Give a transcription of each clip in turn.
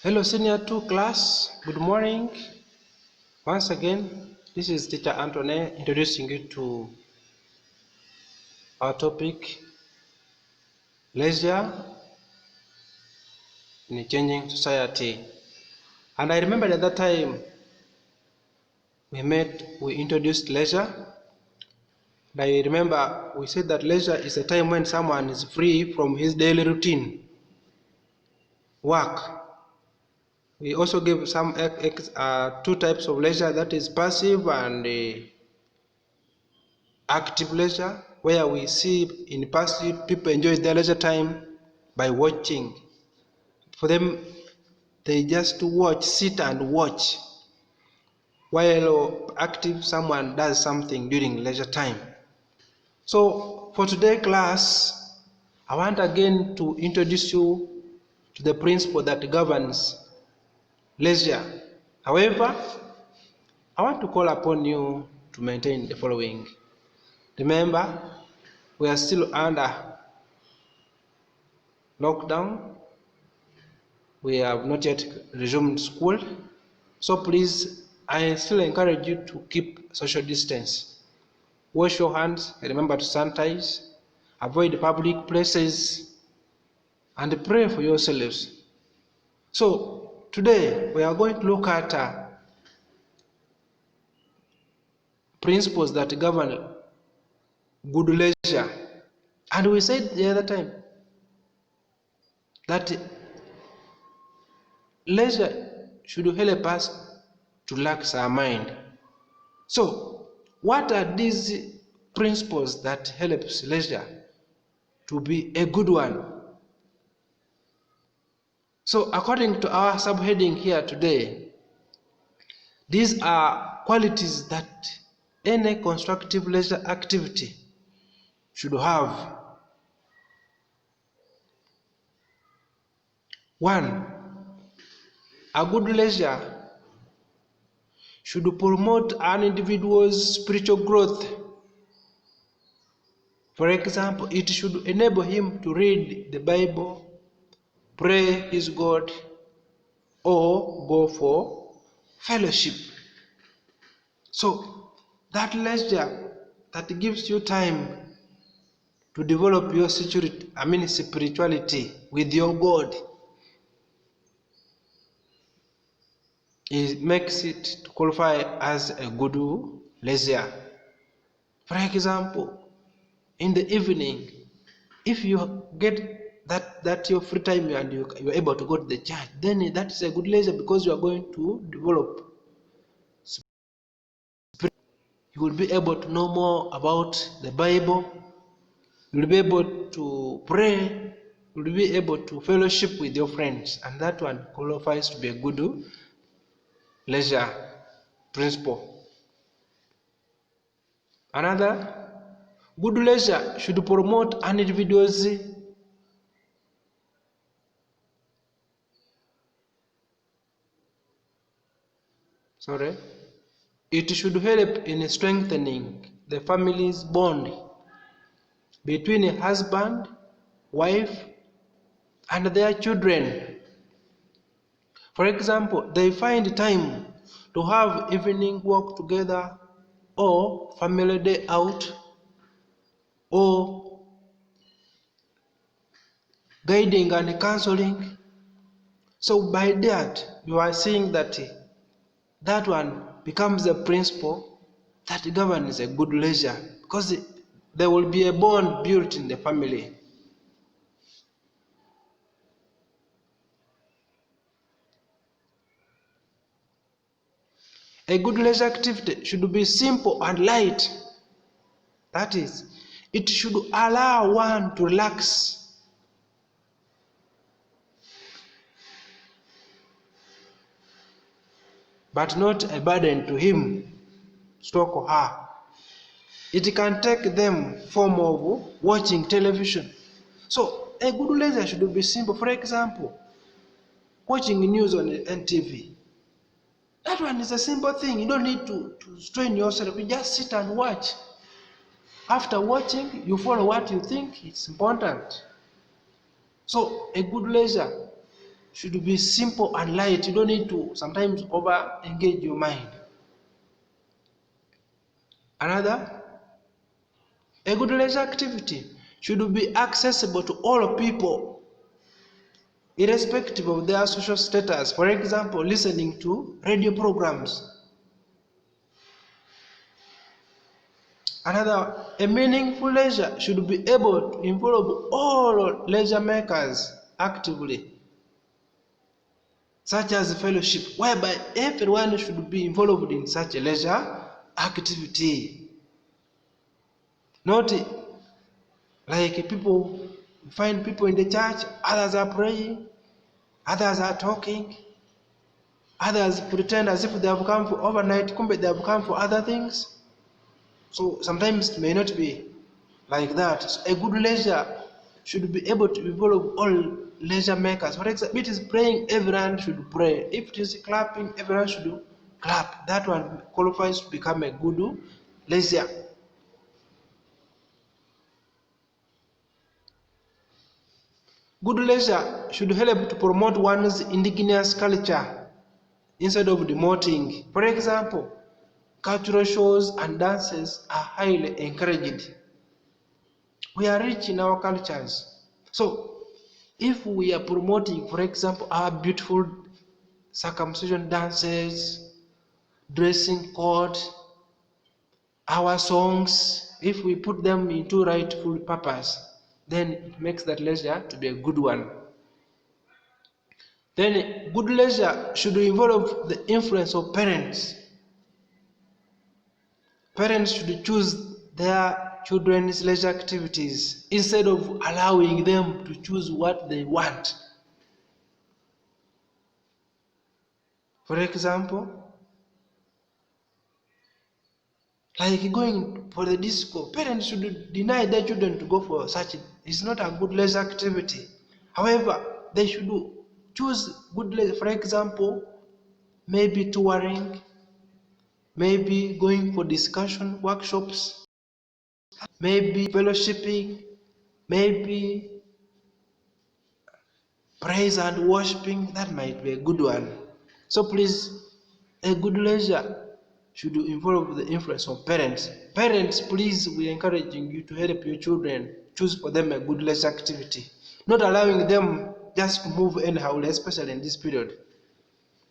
Hello Senior 2 class, good morning. Once again, this is Teacher Anthony introducing you to our topic, leisure in a changing society. And I remember at that time we introduced leisure. And I remember we said that leisure is a time when someone is free from his daily routine, work. We also gave some two types of leisure, that is passive and active leisure, where we see in passive people enjoy their leisure time by watching. For them, they just sit and watch, while active, someone does something during leisure time. So for today's class, I want again to introduce you to the principle that governs leisure. However, I want to call upon you to maintain the following. Remember, we are still under lockdown. We have not yet resumed school. So please, I still encourage you to keep social distance. Wash your hands, remember to sanitize, avoid public places, and pray for yourselves. So today, we are going to look at principles that govern good leisure. And we said the other time that leisure should help us to relax our mind. So, what are these principles that helps leisure to be a good one? So, according to our subheading here today, these are qualities that any constructive leisure activity should have. 1. A good leisure should promote an individual's spiritual growth. For example, it should enable him to read the Bible, pray his God, or go for fellowship. So that leisure that gives you time to develop your spirituality with your God, it makes it to qualify as a good leisure. For example, in the evening, if you get that your free time and you're able to go to the church, then that is a good leisure because you are going to develop. You will be able to know more about the Bible. You will be able to pray. You will be able to fellowship with your friends, and that one qualifies to be a good leisure principle. Another, good leisure should promote an individual's it should help in strengthening the family's bond between a husband, wife, and their children. For example, they find time to have evening walk together, or family day out, or guiding and counseling. So by that, you are seeing that that one becomes a principle that governs a good leisure, because there will be a bond built in the family. A good leisure activity should be simple and light. That is, it should allow one to relax. But not a burden to him, stroke or her. It can take them form of watching television. So a good leisure should be simple. For example, watching news on NTV. That one is a simple thing. You don't need to strain yourself. You just sit and watch. After watching, you follow what you think is important. So a good leisure should be simple and light. You don't need to sometimes over engage your mind. Another, a good leisure activity should be accessible to all people, irrespective of their social status. For example, listening to radio programs. Another, a meaningful leisure should be able to involve all leisure makers actively, such as fellowship, whereby everyone should be involved in such a leisure activity. Not like people, find people in the church, others are praying, others are talking, others pretend as if they have come for overnight, kumbe they have come for other things. So sometimes it may not be like that. So a good leisure should be able to involve all leisure makers. For example, if it is praying, everyone should pray. If it is clapping, everyone should clap. That one qualifies to become a good leisure. Good leisure should help to promote one's indigenous culture instead of demoting. For example, cultural shows and dances are highly encouraged. We are rich in our cultures. So, if we are promoting, for example, our beautiful circumcision dances, dressing code, our songs, if we put them into rightful purpose, then it makes that leisure to be a good one. Then good leisure should involve the influence of parents. Parents should choose their children's leisure activities instead of allowing them to choose what they want. For example, like going for the disco, parents should deny their children to go for such. It's not a good leisure activity. However, they should choose good leisure. For example, maybe touring, maybe going for discussion workshops, maybe fellowshipping, maybe praise and worshiping. That might be a good one. So please, a good leisure should involve the influence of parents. Parents, please, we are encouraging you to help your children choose for them a good leisure activity, not allowing them just to move anyhow, especially in this period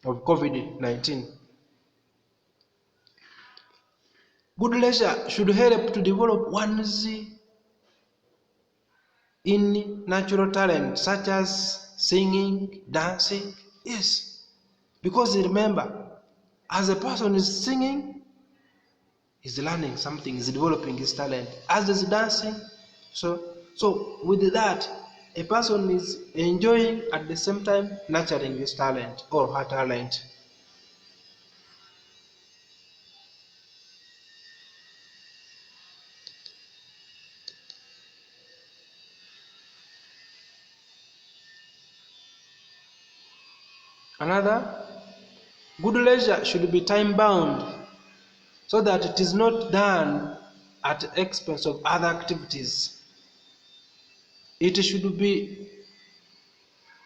of COVID-19. Good leisure should help to develop one's in natural talent, such as singing, dancing. Yes, because remember, as a person is singing, is learning something, is developing his talent. As is dancing, so with that, a person is enjoying at the same time nurturing his talent or her talent. Another, good leisure should be time bound so that it is not done at the expense of other activities. It should be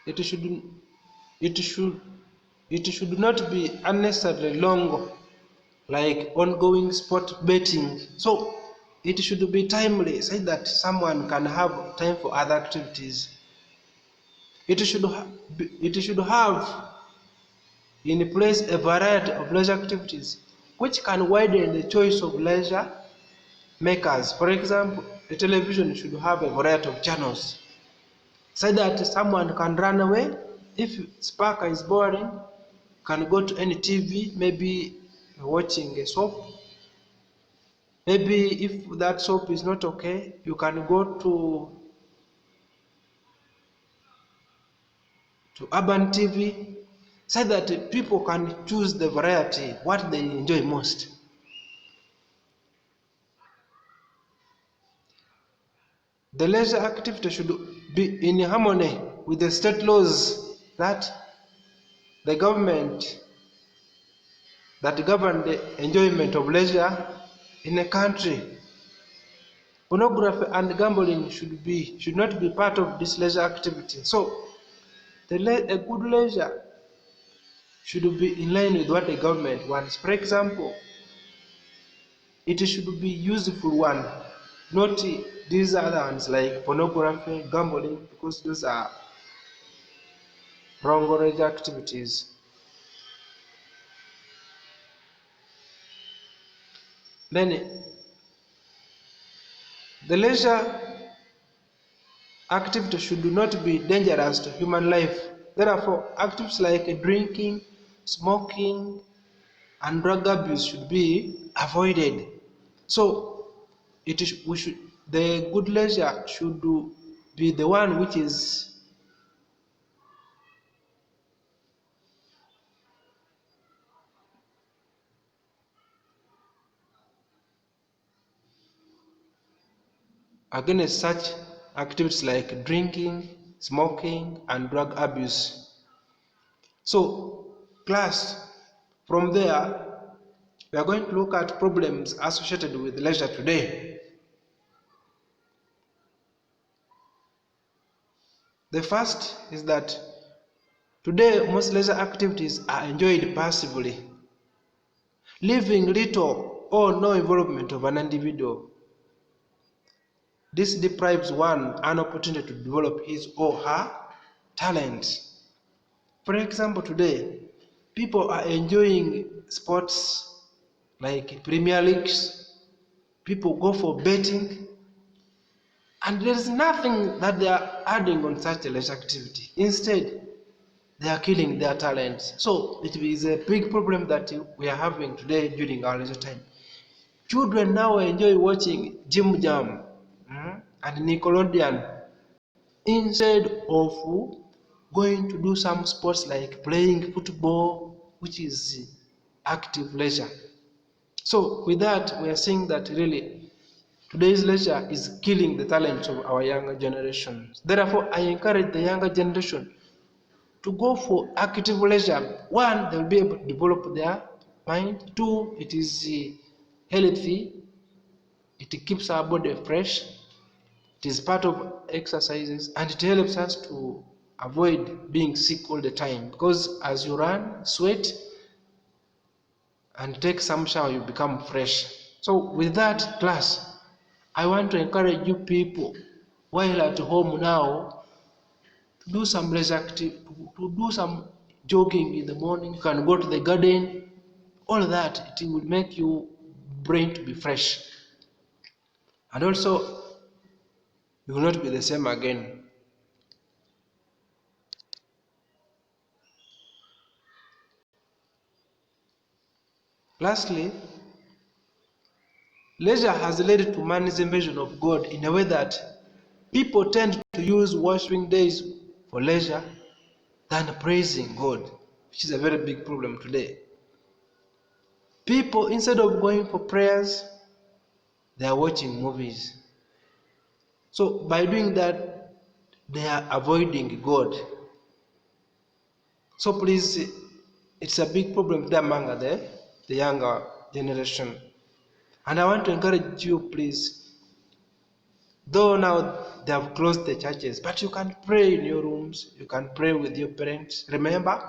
it should it should it should not be unnecessarily long, like ongoing sport betting. So it should be timely so that someone can have time for other activities. It should have in place a variety of leisure activities which can widen the choice of leisure makers. For example, the television should have a variety of channels so that someone can run away. If Sparker is boring, can go to any TV, maybe watching a soap. Maybe if that soap is not okay, you can go to urban TV, so that people can choose the variety, what they enjoy most. The leisure activity should be in harmony with the state laws that the government that govern the enjoyment of leisure in a country. Pornography and gambling should not be part of this leisure activity. So A good leisure should be in line with what the government wants. For example, it should be useful one, not these other ones like pornography, gambling, because those are wrong leisure activities. Then the leisure activity should not be dangerous to human life. Therefore, activities like drinking, smoking, and drug abuse should be avoided. So, the good leisure should be the one which is against such activities like drinking, smoking, and drug abuse. So, class, from there, we are going to look at problems associated with leisure today. The first is that today most leisure activities are enjoyed passively, leaving little or no involvement of an individual. This deprives one an opportunity to develop his or her talent. For example, today, people are enjoying sports like Premier Leagues, people go for betting, and there is nothing that they are adding on such a leisure activity. Instead, they are killing their talents. So it is a big problem that we are having today during our leisure time. Children now enjoy watching Jim Jam and Nickelodeon instead of going to do some sports like playing football, which is active leisure. So with that, we are saying that really today's leisure is killing the talents of our younger generation. Therefore, I encourage the younger generation to go for active leisure. One, they'll be able to develop their mind. Two, it is healthy. It keeps our body fresh. It is part of exercises, and it helps us to avoid being sick all the time, because as you run, sweat, and take some shower, you become fresh. So with that, class, I want to encourage you people, while at home now, to do some leisure activity, to do some jogging in the morning. You can go to the garden. All that, it will make your brain to be fresh, and also you will not be the same again. Lastly, leisure has led to man's invasion of God in a way that people tend to use worshiping days for leisure than praising God, which is a very big problem today. People, instead of going for prayers, they are watching movies. So by doing that, they are avoiding God. So please, it's a big problem among the younger generation. And I want to encourage you, please, though now they have closed the churches, but you can pray in your rooms, you can pray with your parents. Remember,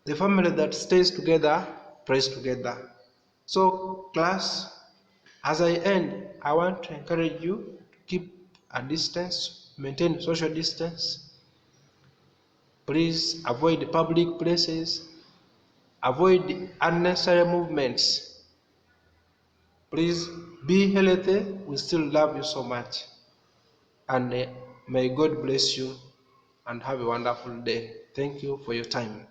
the family that stays together prays together. So, class, as I end, I want to encourage you to keep a distance, maintain social distance. Please avoid public places, avoid unnecessary movements. Please be healthy. We still love you so much. And may God bless you and have a wonderful day. Thank you for your time.